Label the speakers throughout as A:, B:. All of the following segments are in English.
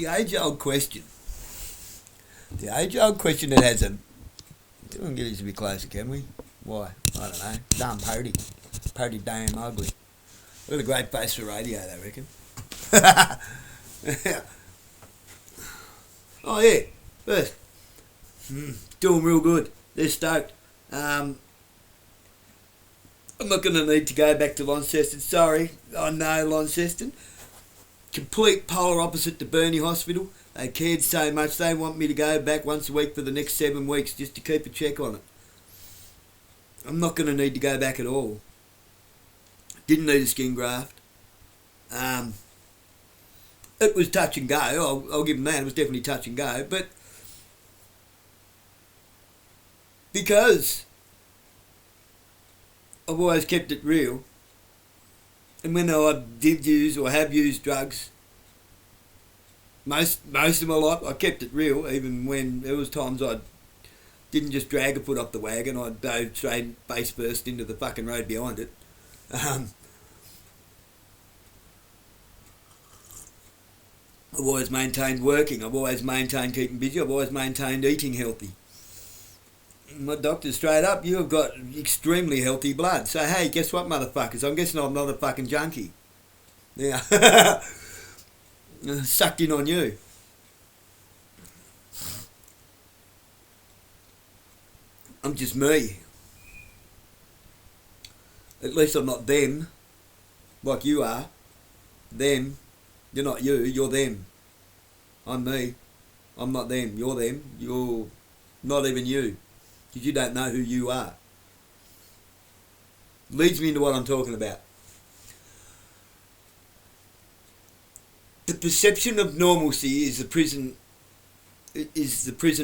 A: The age-old question. The age-old question that has a... We can get this a bit closer, can we? Why? I don't know. Damn Pody. Pody damn ugly. What a great face for radio, I reckon. Oh, yeah. First. Doing real good. They're stoked. I'm not going to need to go back to Launceston. Sorry. I know Launceston. Complete polar opposite to Burnie Hospital. They cared so much. They want me to go back once a week for the next 7 weeks just to keep a check on it. I'm not going to need to go back at all. Didn't need a skin graft. It was touch and go. I'll give them that. It was definitely touch and go. But because I've always kept it real, and when I did use or have used drugs, most of my life I kept it real, even when there was times I didn't just drag a foot off the wagon, I'd go straight face first into the fucking road behind it. I've always maintained working, I've always maintained keeping busy, I've always maintained eating healthy. My doctor straight up, you have got extremely healthy blood. So hey, guess what, motherfuckers? I'm guessing I'm not a fucking junkie. Yeah. Sucked in on you. I'm just me. At least I'm not them, like you are. Them. You're not you, you're them. I'm me. I'm not them, you're them. You're not even you. Because you don't know who you are. Leads me into what I'm talking about. The perception of normalcy is the prison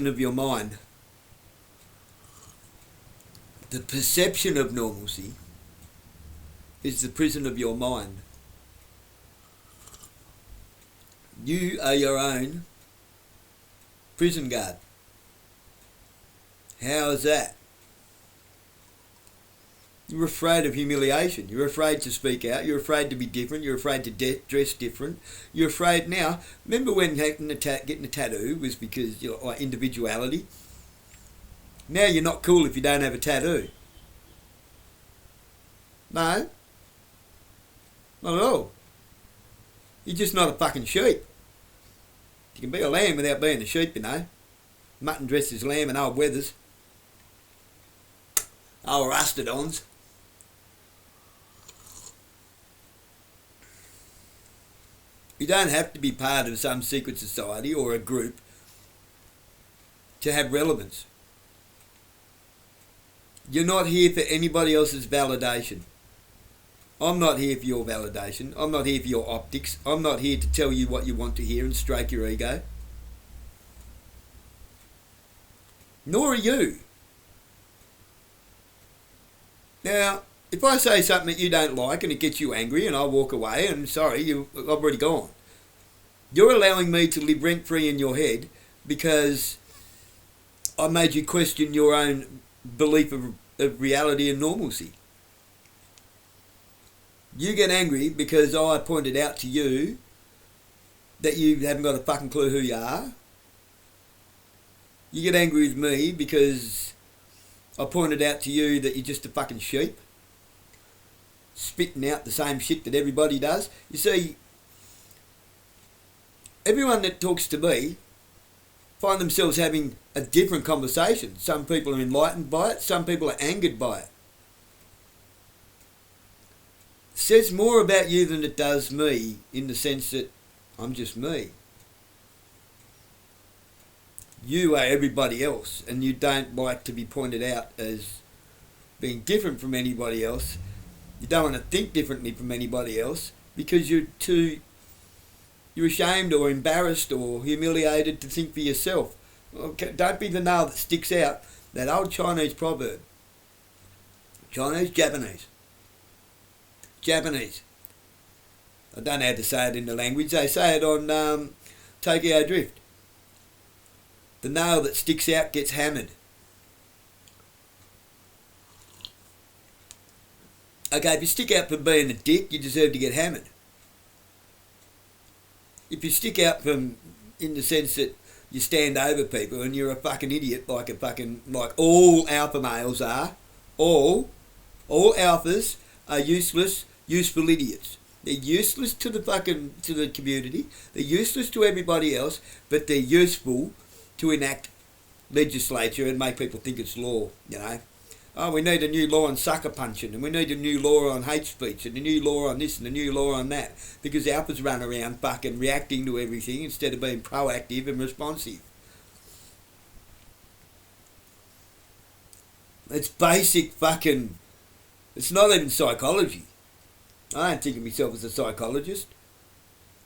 A: of your mind. The perception of normalcy is the prison of your mind. You are your own prison guard. How is that? You're afraid of humiliation. You're afraid to speak out. You're afraid to be different. You're afraid to dress different. You're afraid now. Remember when getting a tattoo was because your individuality? Now you're not cool if you don't have a tattoo. No. Not at all. You're just not a fucking sheep. You can be a lamb without being a sheep, you know. Mutton dressed as lamb and old weathers. Old rustodons. You don't have to be part of some secret society or a group to have relevance. You're not here for anybody else's validation. I'm not here for your validation. I'm not here for your optics. I'm not here to tell you what you want to hear and stroke your ego. Nor are you. Now, if I say something that you don't like and it gets you angry and I walk away and sorry, I've already gone. You're allowing me to live rent-free in your head because I made you question your own belief of reality and normalcy. You get angry because I pointed out to you that you haven't got a fucking clue who you are. You get angry with me because I pointed out to you that you're just a fucking sheep, spitting out the same shit that everybody does. You see, everyone that talks to me find themselves having a different conversation. Some people are enlightened by it, some people are angered by it. It says more about you than it does me in the sense that I'm just me. You are everybody else and you don't like to be pointed out as being different from anybody else. You don't want to think differently from anybody else because you're ashamed or embarrassed or humiliated to think for yourself. Okay, don't be the nail that sticks out. That old Chinese proverb. Japanese. I don't know how to say it in the language. They say it on Tokyo Drift. The nail that sticks out gets hammered. Okay, if you stick out for being a dick, you deserve to get hammered. If you stick out from in the sense that you stand over people and you're a fucking idiot like all alpha males are. All alphas are useless, useful idiots. They're useless to the community. They're useless to everybody else, but they're useful to enact legislature and make people think it's law, you know. Oh, we need a new law on sucker punching, and we need a new law on hate speech, and a new law on this and a new law on that, because alphas run around fucking reacting to everything instead of being proactive and responsive. It's basic fucking... It's not even psychology. I don't think of myself as a psychologist.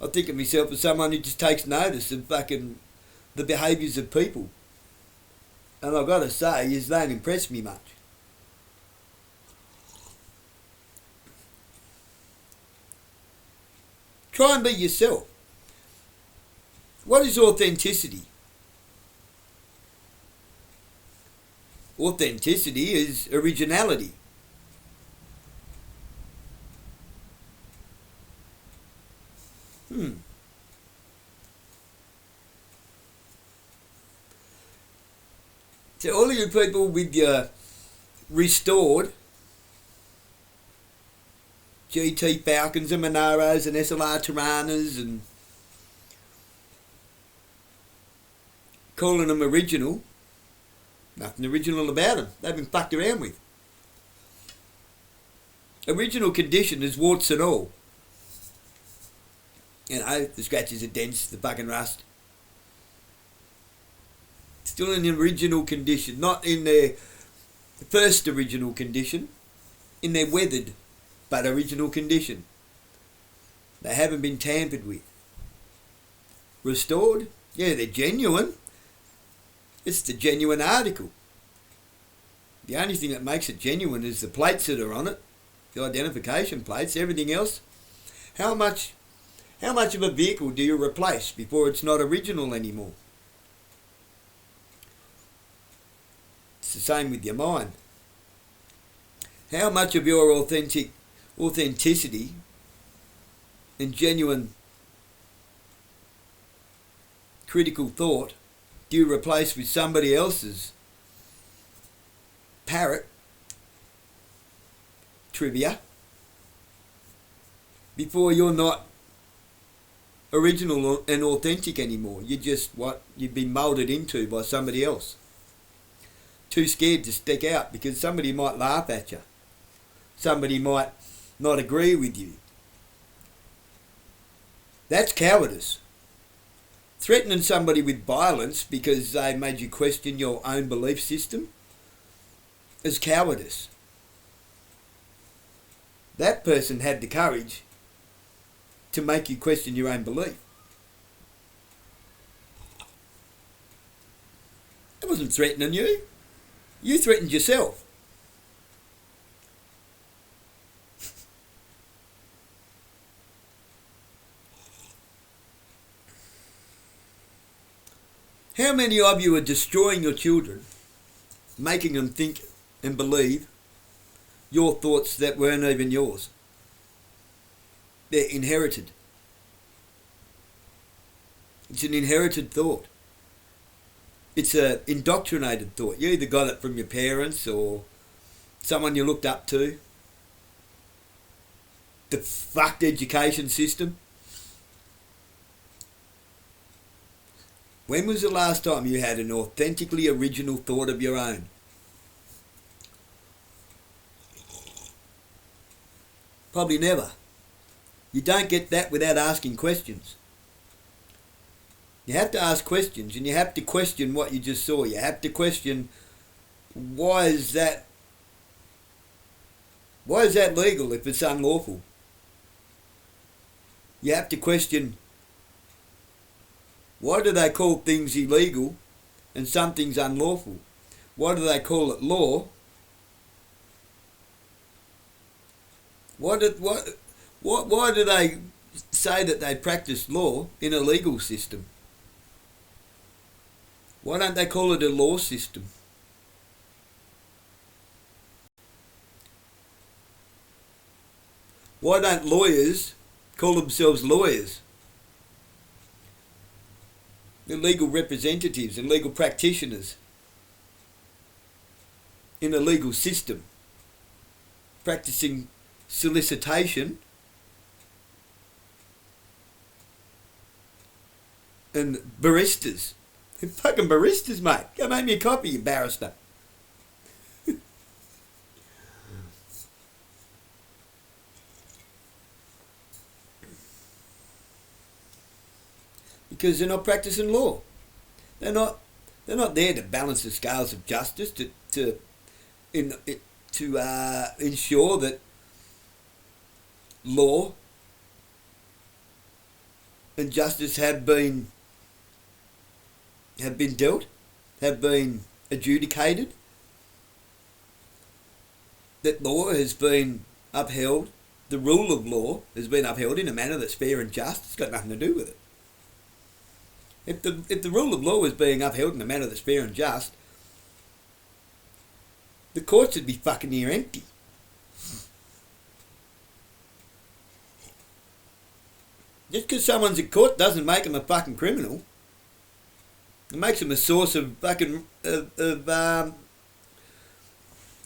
A: I think of myself as someone who just takes notice of fucking the behaviours of people. And I've got to say, you don't impress me much. Try and be yourself. What is authenticity? Authenticity is originality. So all of you people with your restored GT Falcons and Monaros and SLR Tiranas and calling them original, nothing original about them. They've been fucked around with. Original condition is warts and all. You know, the scratches are dense, the fucking rust. Still in the original condition, not in their first original condition, in their weathered but original condition. They haven't been tampered with. Restored? Yeah, they're genuine. It's the genuine article. The only thing that makes it genuine is the plates that are on it, the identification plates. Everything else, how much of a vehicle do you replace before it's not original anymore? It's the same with your mind. How much of your authenticity and genuine critical thought do you replace with somebody else's parrot trivia before you're not original and authentic anymore? You're just what you've been moulded into by somebody else. Too scared to stick out because somebody might laugh at you. Somebody might not agree with you. That's cowardice. Threatening somebody with violence because they made you question your own belief system is cowardice. That person had the courage to make you question your own belief. It wasn't threatening you. You threatened yourself. How many of you are destroying your children, making them think and believe your thoughts that weren't even yours? They're inherited. It's an inherited thought. It's an indoctrinated thought. You either got it from your parents or someone you looked up to. The fucked education system. When was the last time you had an authentically original thought of your own? Probably never. You don't get that without asking questions. You have to ask questions, and you have to question what you just saw. You have to question, why is that legal if it's unlawful? You have to question, why do they call things illegal and some things unlawful? Why do they call it law? Why do they say that they practice law in a legal system? Why don't they call it a law system? Why don't lawyers call themselves lawyers? the legal representatives and legal practitioners in a legal system practicing solicitation and baristas. Fucking baristas, mate. Go make me a copy, you barrister. Because they're not practicing law. They're not there to balance the scales of justice, to ensure that law and justice have been dealt, have been adjudicated, that law has been upheld, the rule of law has been upheld in a manner that's fair and just. It's got nothing to do with it. If the rule of law was being upheld in a manner that's fair and just, the courts would be fucking near empty. Just because someone's in court doesn't make them a fucking criminal. It makes them a source of fucking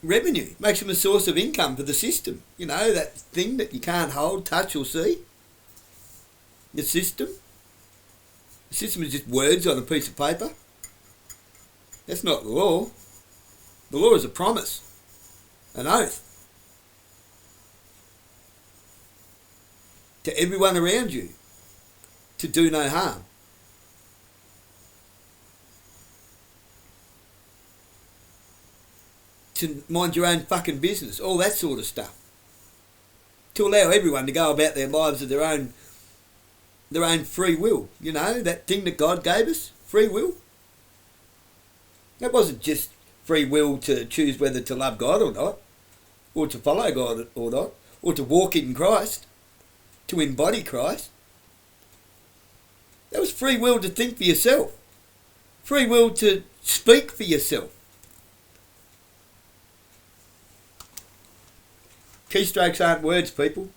A: revenue. It makes them a source of income for the system. You know, that thing that you can't hold, touch or see. The system. The system is just words on a piece of paper. That's not the law. The law is a promise, an oath to everyone around you to do no harm. To mind your own fucking business, all that sort of stuff. To allow everyone to go about their lives of their own free will. You know, that thing that God gave us, free will. That wasn't just free will to choose whether to love God or not, or to follow God or not, or to walk in Christ, to embody Christ. That was free will to think for yourself. Free will to speak for yourself. Keystrokes aren't words, people.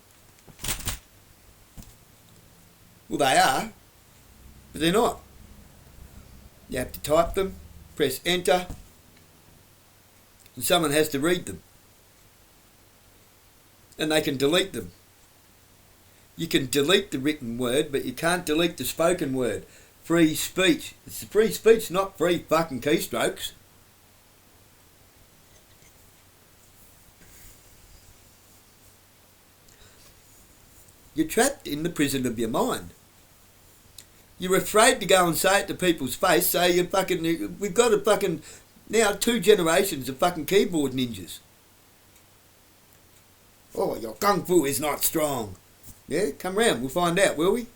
A: Well, they are, but they're not. You have to type them, press enter, and someone has to read them. And they can delete them. You can delete the written word, but you can't delete the spoken word. Free speech. It's free speech, not free fucking keystrokes. You're trapped in the prison of your mind. You're afraid to go and say it to people's face, say you fucking, we've got a fucking, now 2 generations of fucking keyboard ninjas. Oh, your kung fu is not strong. Yeah, come round, we'll find out, will we?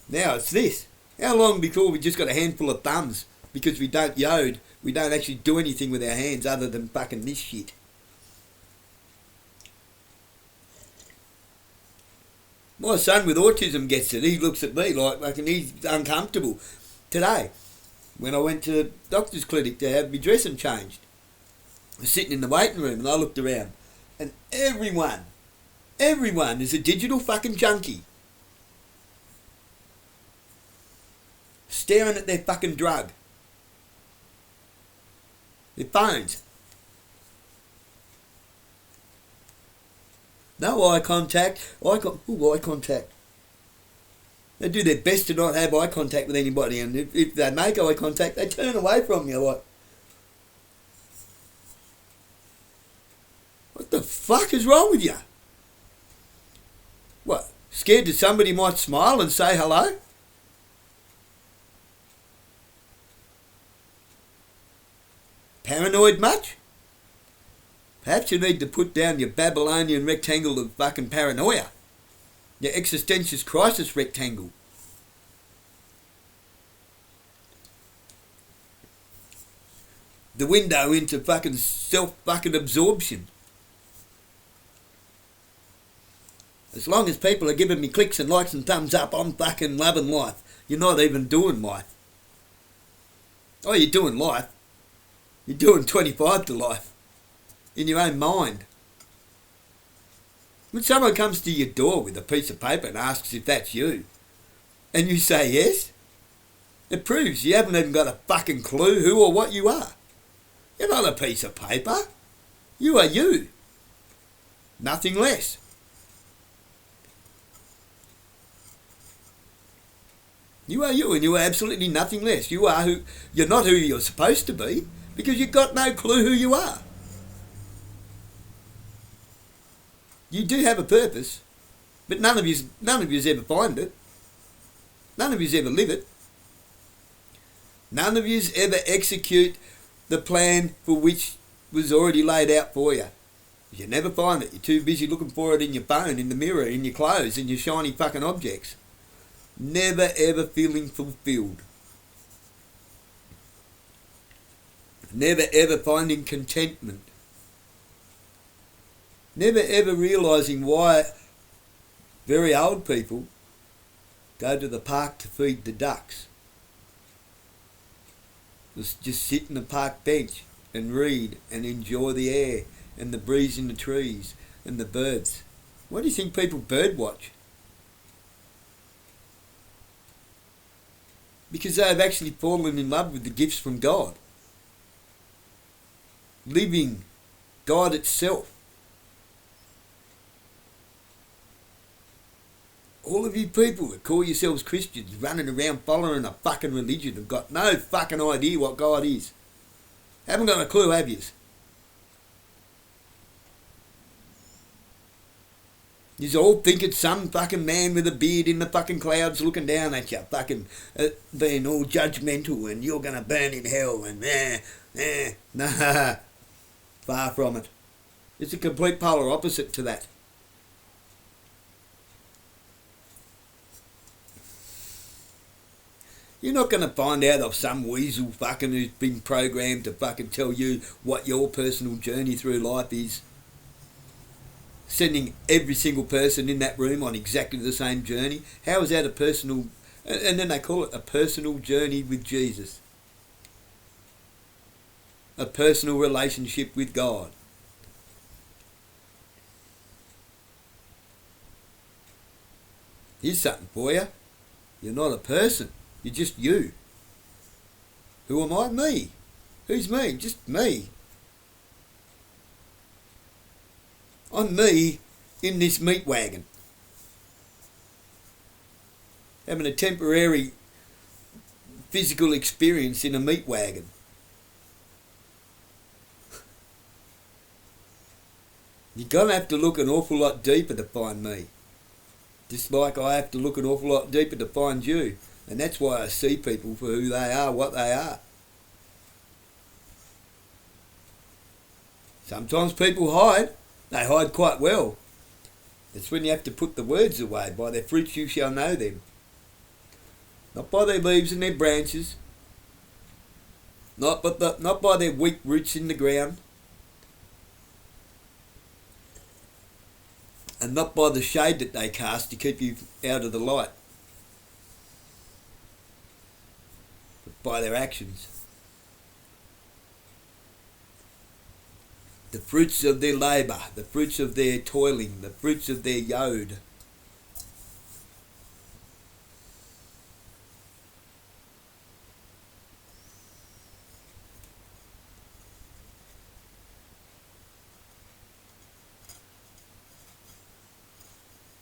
A: Now it's this. How long before we just got a handful of thumbs because we don't yode, we don't actually do anything with our hands other than fucking this shit? My son with autism gets it. He looks at me like fucking he's uncomfortable. Today, when I went to the doctor's clinic to have my dressing changed, I was sitting in the waiting room and I looked around and everyone is a digital fucking junkie. Staring at their fucking drug. Their phones. No eye contact. Eye contact. They do their best to not have eye contact with anybody, and if they make eye contact, they turn away from you like, what the fuck is wrong with you? What, scared that somebody might smile and say hello? Paranoid much? Perhaps you need to put down your Babylonian rectangle of fucking paranoia. Your existentious crisis rectangle. The window into fucking self-fucking absorption. As long as people are giving me clicks and likes and thumbs up, I'm fucking loving life. You're not even doing life. Oh, you're doing life. You're doing 25 to life. In your own mind. When someone comes to your door with a piece of paper and asks if that's you, and you say yes, it proves you haven't even got a fucking clue who or what you are. You're not a piece of paper. You are you. Nothing less. You are you, and you are absolutely nothing less. You are who. You're not who you're supposed to be because you've got no clue who you are. You do have a purpose, but none of yous ever find it. None of yous ever live it. None of yous ever execute the plan for which was already laid out for you. You never find it. You're too busy looking for it in your phone, in the mirror, in your clothes, in your shiny fucking objects. Never ever feeling fulfilled. Never ever finding contentment. Never ever realising why very old people go to the park to feed the ducks. Just sit on the park bench and read and enjoy the air and the breeze in the trees and the birds. Why do you think people bird watch? Because they have actually fallen in love with the gifts from God. Living God itself. All of you people that call yourselves Christians running around following a fucking religion have got no fucking idea what God is. Haven't got a clue, have yous? Yous all think it's some fucking man with a beard in the fucking clouds looking down at you, fucking being all judgmental and you're gonna burn in hell and nah. Far from it. It's a complete polar opposite to that. You're not going to find out of some weasel fucking who's been programmed to fucking tell you what your personal journey through life is. Sending every single person in that room on exactly the same journey. How is that a personal... And then they call it a personal journey with Jesus. A personal relationship with God. Here's something for you. You're not a person. You're just you. Who am I? Me. Who's me? Just me. I'm me in this meat wagon. Having a temporary physical experience in a meat wagon. You're going to have to look an awful lot deeper to find me. Just like I have to look an awful lot deeper to find you. And that's why I see people for who they are, what they are. Sometimes people hide. They hide quite well. It's when you have to put the words away. By their fruits you shall know them. Not by their leaves and their branches. Not by their weak roots in the ground. And not by the shade that they cast to keep you out of the light. By their actions. The fruits of their labour, the fruits of their toiling, the fruits of their yode.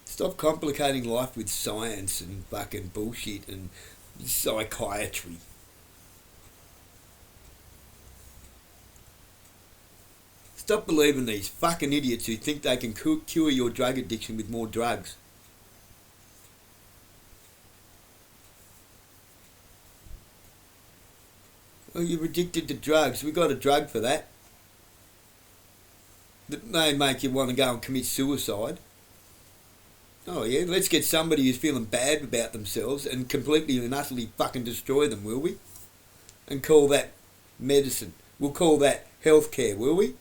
A: Stop complicating life with science and fucking bullshit and psychiatry. Stop believing these fucking idiots who think they can cure your drug addiction with more drugs. Oh, you're addicted to drugs. We got a drug for that. That may make you want to go and commit suicide. Oh yeah, let's get somebody who's feeling bad about themselves and completely and utterly fucking destroy them, will we? And call that medicine. We'll call that healthcare, will we?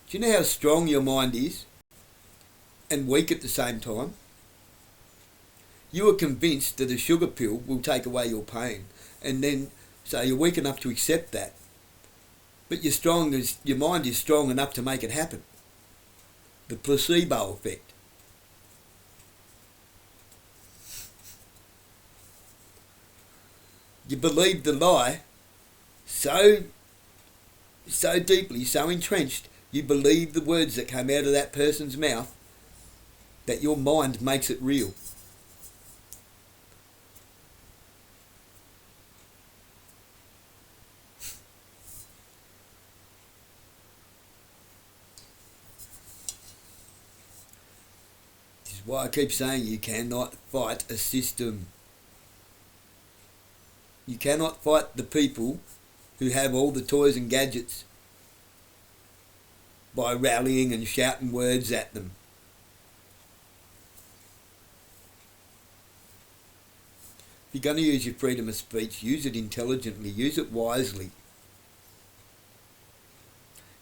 A: Do you know how strong your mind is? And weak at the same time? You are convinced that a sugar pill will take away your pain, and then so you're weak enough to accept that. But your mind is strong enough to make it happen. The placebo effect. You believe the lie so deeply, so entrenched, you believe the words that came out of that person's mouth that your mind makes it real. This is why I keep saying you cannot fight a system. You cannot fight the people who have all the toys and gadgets by rallying and shouting words at them. If you're going to use your freedom of speech, use it intelligently, use it wisely.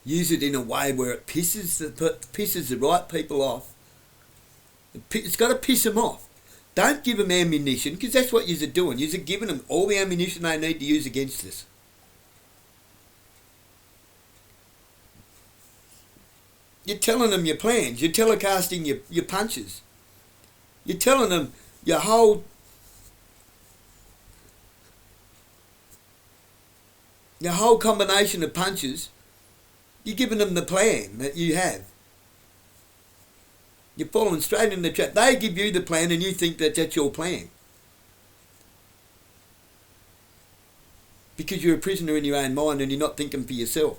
A: Use it in a way where it pisses the right people off. It's got to piss them off. Don't give them ammunition, because that's what you're doing. You're giving them all the ammunition they need to use against us. You're telling them your plans. You're telecasting your punches. You're telling them your whole combination of punches. You're giving them the plan that you have. You're falling straight in the trap. They give you the plan and you think that that's your plan. Because you're a prisoner in your own mind and you're not thinking for yourself.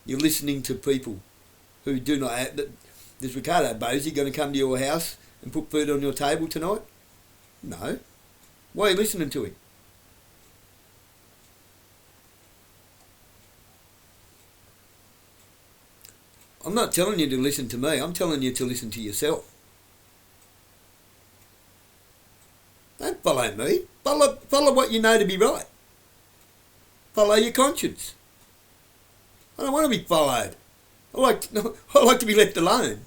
A: You're listening to people who do not have... Is Ricardo Bosie going to come to your house and put food on your table tonight? No. Why are you listening to him? I'm not telling you to listen to me, I'm telling you to listen to yourself. Don't follow me. Follow what you know to be right. Follow your conscience. I don't want to be followed. I like to be left alone.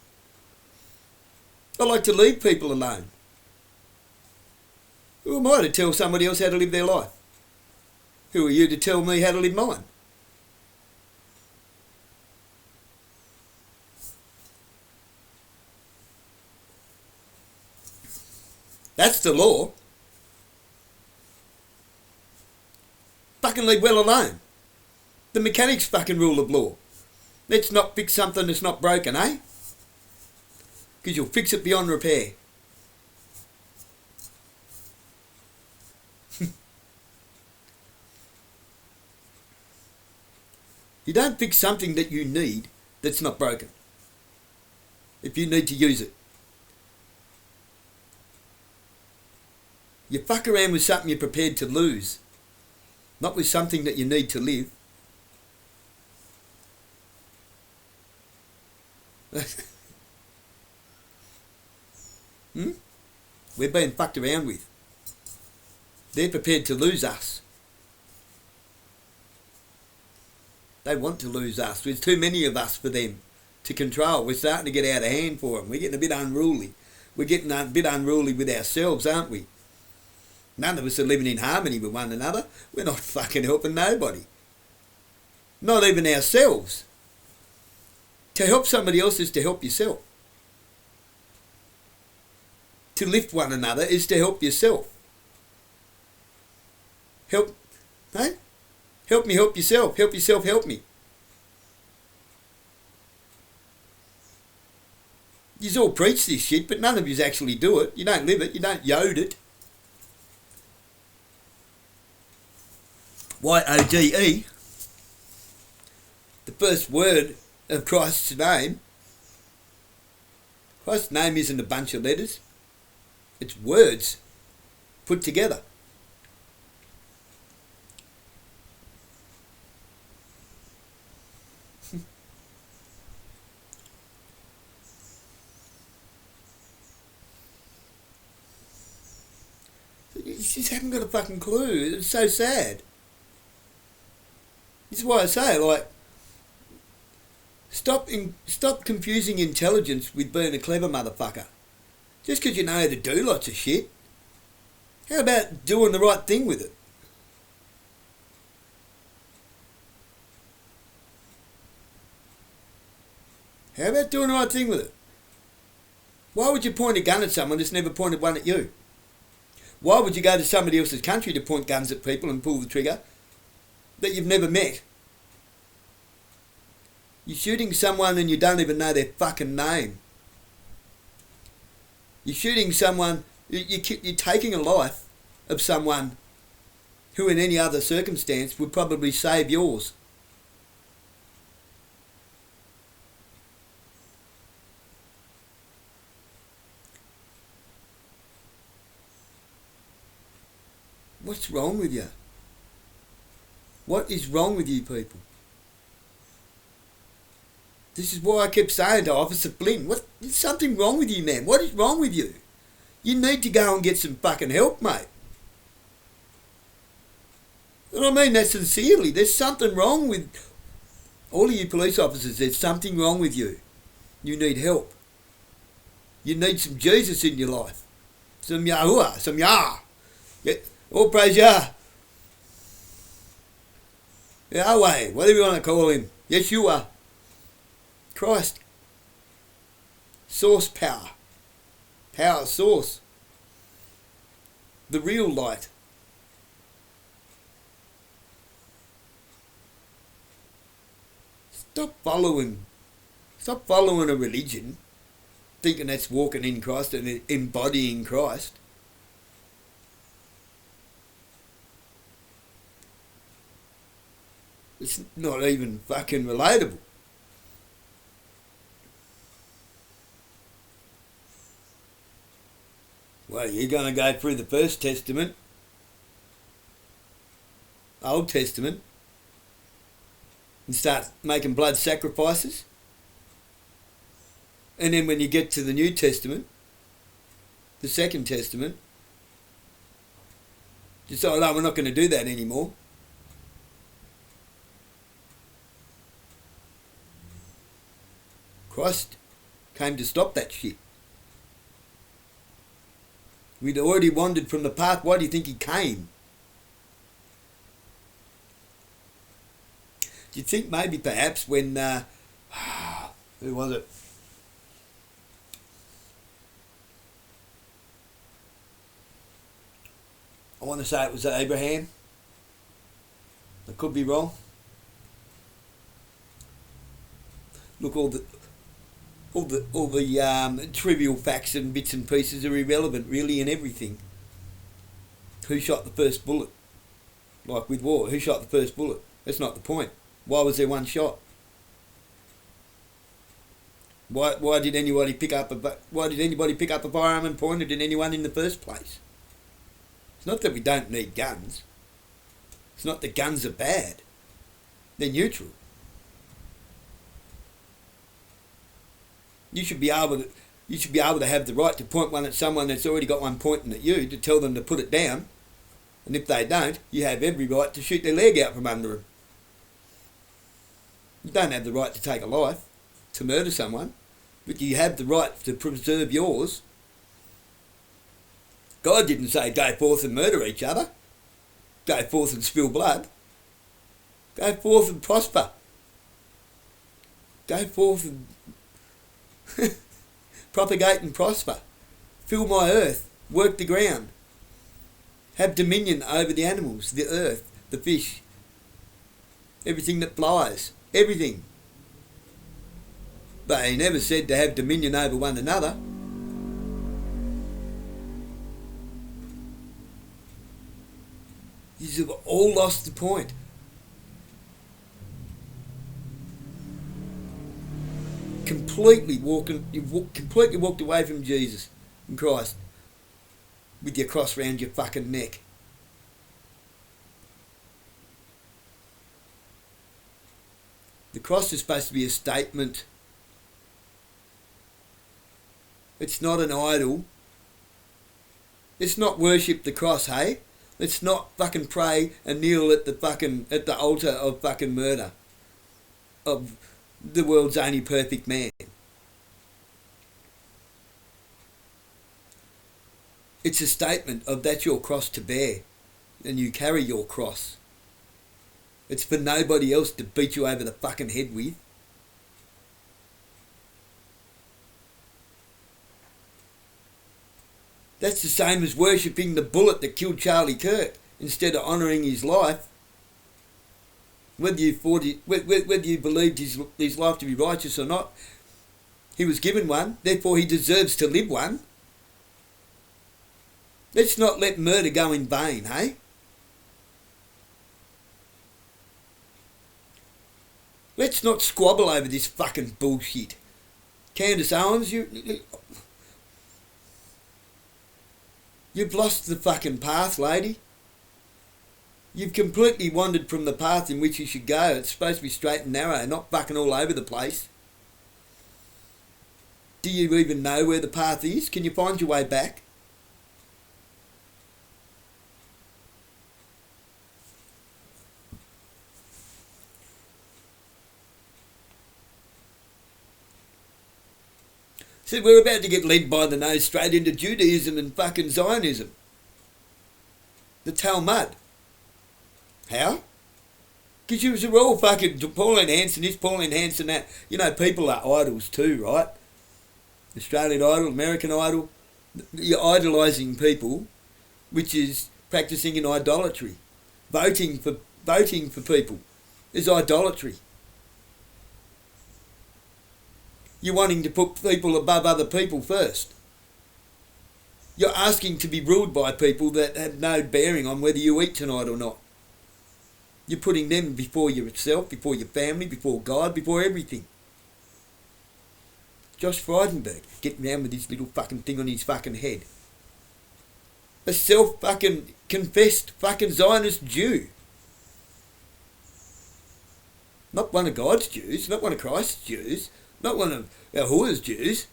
A: I like to leave people alone. Who am I to tell somebody else how to live their life? Who are you to tell me how to live mine? That's the law. Fucking leave well alone. The mechanics fucking rule of law. Let's not fix something that's not broken, eh? Because you'll fix it beyond repair. You don't fix something that you need that's not broken. If you need to use it. You fuck around with something you're prepared to lose, not with something that you need to live. We're being fucked around with. They're prepared to lose us. They want to lose us. There's too many of us for them to control. We're starting to get out of hand for them. We're getting a bit unruly. We're getting a bit unruly with ourselves, aren't we? None of us are living in harmony with one another. We're not fucking helping nobody. Not even ourselves. To help somebody else is to help yourself. To lift one another is to help yourself. Help, hey? Help me help yourself. Help yourself help me. Yous all preach this shit, but none of yous actually do it. You don't live it. You don't yode it. Y-O-D-E, the first word of Christ's name. Christ's name isn't a bunch of letters. It's words put together. You just haven't got a fucking clue. It's so sad. This is why I say, like, stop confusing intelligence with being a clever motherfucker. Just because you know how to do lots of shit How about doing the right thing with it? How about doing the right thing with it? Why would you point a gun at someone that's never pointed one at you? Why would you go to somebody else's country to point guns at people and pull the trigger that you've never met? You're shooting someone and you don't even know their fucking name. You're shooting someone, you're taking a life of someone who in any other circumstance would probably save yours. What's wrong with you? What is wrong with you people? This is why I kept saying to Officer Flynn, there's something wrong with you, man. What is wrong with you? You need to go and get some fucking help, mate. And I mean that sincerely. There's something wrong with all of you police officers. There's something wrong with you. You need help. You need some Jesus in your life. Some Yahuwah, some Yah. Yeah. All praise Yah. Yahweh, whatever you want to call him. Yeshua. Christ. Source power. Power source. The real light. Stop following a religion, thinking that's walking in Christ and embodying Christ. It's not even fucking relatable. Well, you're going to go through the First Testament, Old Testament, and start making blood sacrifices. And then when you get to the New Testament, the Second Testament, decide, no, we're not going to do that anymore. Christ came to stop that shit. We'd already wandered from the path. Why do you think he came? Do you think maybe perhaps when, who was it? I want to say it was Abraham. I could be wrong. Look, all the trivial facts and bits and pieces are irrelevant, really, in everything. Who shot the first bullet? Like with war, who shot the first bullet? That's not the point. Why was there one shot? Why did anybody pick up a firearm and point it at anyone in the first place? It's not that we don't need guns. It's not that guns are bad. They're neutral. You should be able to have the right to point one at someone that's already got one pointing at you, to tell them to put it down. And if they don't, you have every right to shoot their leg out from under them. You don't have the right to take a life, to murder someone, but you have the right to preserve yours. God didn't say go forth and murder each other. Go forth and spill blood. Go forth and prosper. Go forth and propagate and prosper. Fill my earth. Work the ground. Have dominion over the animals, the earth, the fish, everything that flies, everything. But he never said to have dominion over one another. You've all lost the point. You've completely walked away from Jesus and Christ with your cross round your fucking neck. The cross is supposed to be a statement. It's not an idol. Let's not worship the cross, hey? Let's not fucking pray and kneel at the altar of fucking murder of the world's only perfect man. It's a statement of that's your cross to bear, and you carry your cross. It's for nobody else to beat you over the fucking head with. That's the same as worshipping the bullet that killed Charlie Kirk instead of honouring his life. Whether you believed his life to be righteous or not, he was given one, therefore he deserves to live one. Let's not let murder go in vain, hey? Let's not squabble over this fucking bullshit. Candace Owens, you've lost the fucking path, lady. You've completely wandered from the path in which you should go. It's supposed to be straight and narrow, not fucking all over the place. Do you even know where the path is? Can you find your way back? So we're about to get led by the nose straight into Judaism and fucking Zionism. The Talmud. How? Because you're all fucking Pauline Hanson this, Pauline Hanson that. You know, people are idols too, right? Australian Idol, American Idol. You're idolising people, which is practising in idolatry. Voting for people is idolatry. You're wanting to put people above other people first. You're asking to be ruled by people that have no bearing on whether you eat tonight or not. You're putting them before yourself, before your family, before God, before everything. Josh Frydenberg, getting around with this little fucking thing on his fucking head. A self-fucking confessed fucking Zionist Jew. Not one of God's Jews, not one of Christ's Jews, not one of Yahuwah's Jews.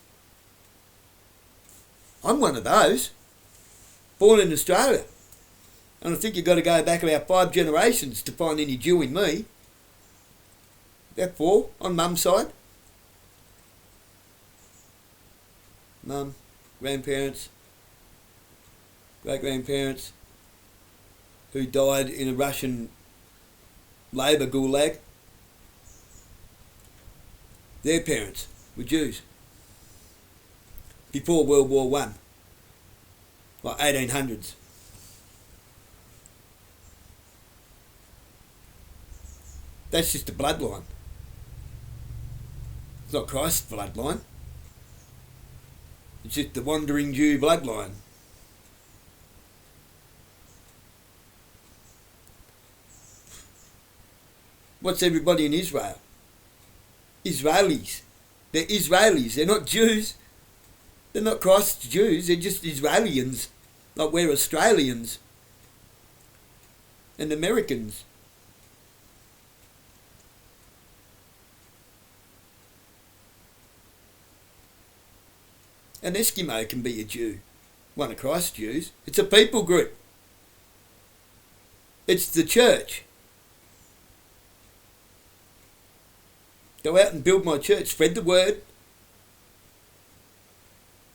A: I'm one of those. Born in Australia. And I think you've got to go back about 5 generations to find any Jew in me. About 4 on mum's side. Mum, grandparents, great-grandparents who died in a Russian labour gulag. Their parents were Jews. Before World War One, like 1800s. That's just a bloodline. It's not Christ's bloodline. It's just the wandering Jew bloodline. What's everybody in Israel? Israelis. They're Israelis. They're not Jews. They're not Christ's Jews. They're just Israelians. Like we're Australians. And Americans. An Eskimo can be a Jew. One of Christ's Jews. It's a people group. It's the church. Go out and build my church. Spread the word.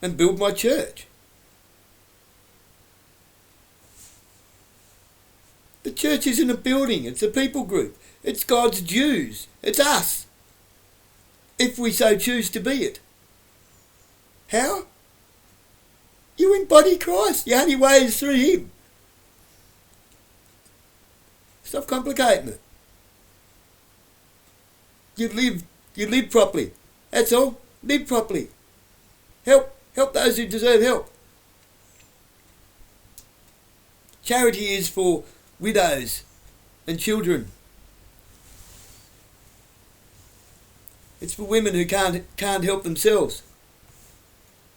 A: And build my church. The church isn't a building. It's a people group. It's God's Jews. It's us. If we so choose to be it. How? You embody Christ. The only way is through Him. Stop complicating it. You live properly. That's all. Live properly. Help those who deserve help. Charity is for widows and children. It's for women who can't help themselves.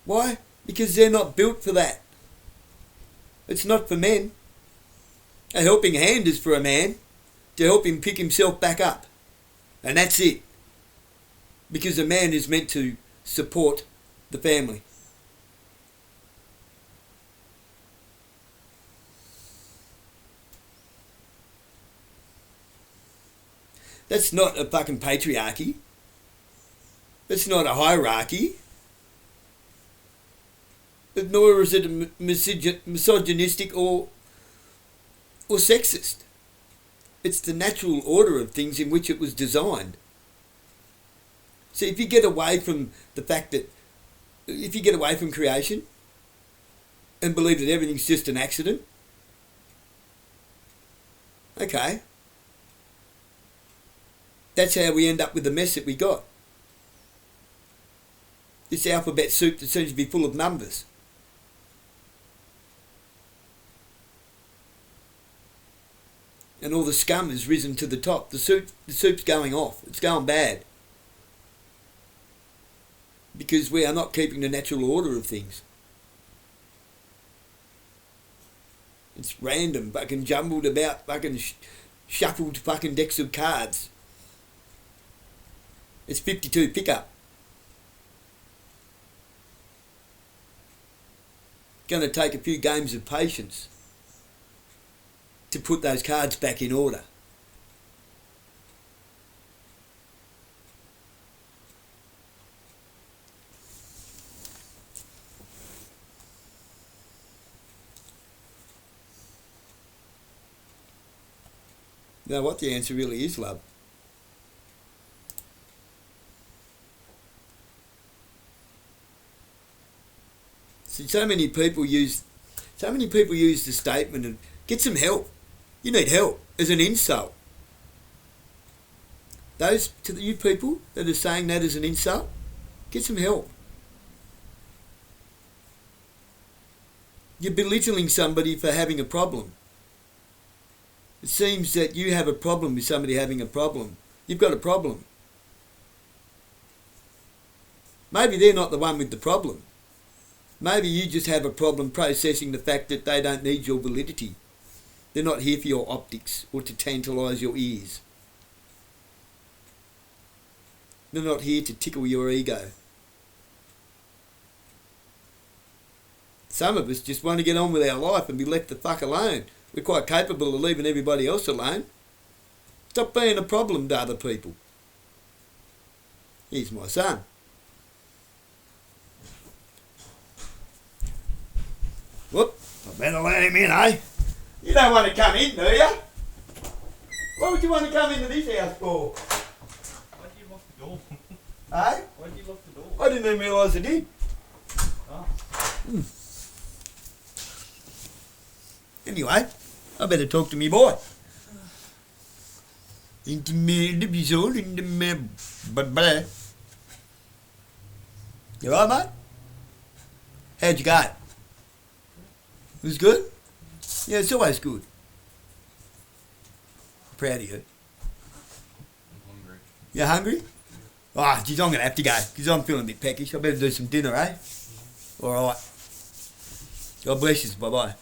A: Why? Because they're not built for that. It's not for men. A helping hand is for a man to help him pick himself back up. And that's it. Because a man is meant to support the family. That's not a fucking patriarchy. That's not a hierarchy. nor is it misogynistic or sexist. It's the natural order of things in which it was designed. So if you get away from the fact that, if you get away from creation and believe that everything's just an accident, okay, that's how we end up with the mess that we got. This alphabet soup that seems to be full of numbers. And all the scum has risen to the top. The soup's going off. It's going bad. Because we are not keeping the natural order of things. It's random, fucking jumbled about, fucking shuffled fucking decks of cards. It's 52 pickup. Going to take a few games of patience to put those cards back in order. You know what the answer really is, love? See, so many people use the statement of get some help. You need help as an insult. Those to you people that are saying that as an insult, get some help. You're belittling somebody for having a problem. It seems that you have a problem with somebody having a problem. You've got a problem. Maybe they're not the one with the problem. Maybe you just have a problem processing the fact that they don't need your validity. They're not here for your optics or to tantalise your ears. They're not here to tickle your ego. Some of us just want to get on with our life and be left the fuck alone. We're quite capable of leaving everybody else alone. Stop being a problem to other people. Here's my son. Whoop, I better let him in, eh? You don't want to come in, do you? What would you want to come into this house for?
B: Why did you lock the door?
A: Eh?
B: Why did you lock the door?
A: I didn't even realise I did.
B: Oh.
A: Anyway, I better talk to me boy. In the middle of his all in the middle. But you alright, mate? How'd you go? It was good? Yeah, it's always good. Proud of you.
B: I'm hungry.
A: You hungry? Oh, geez, I'm going to have to go because I'm feeling a bit peckish. I better do some dinner, eh? Alright. God bless you. Bye-bye.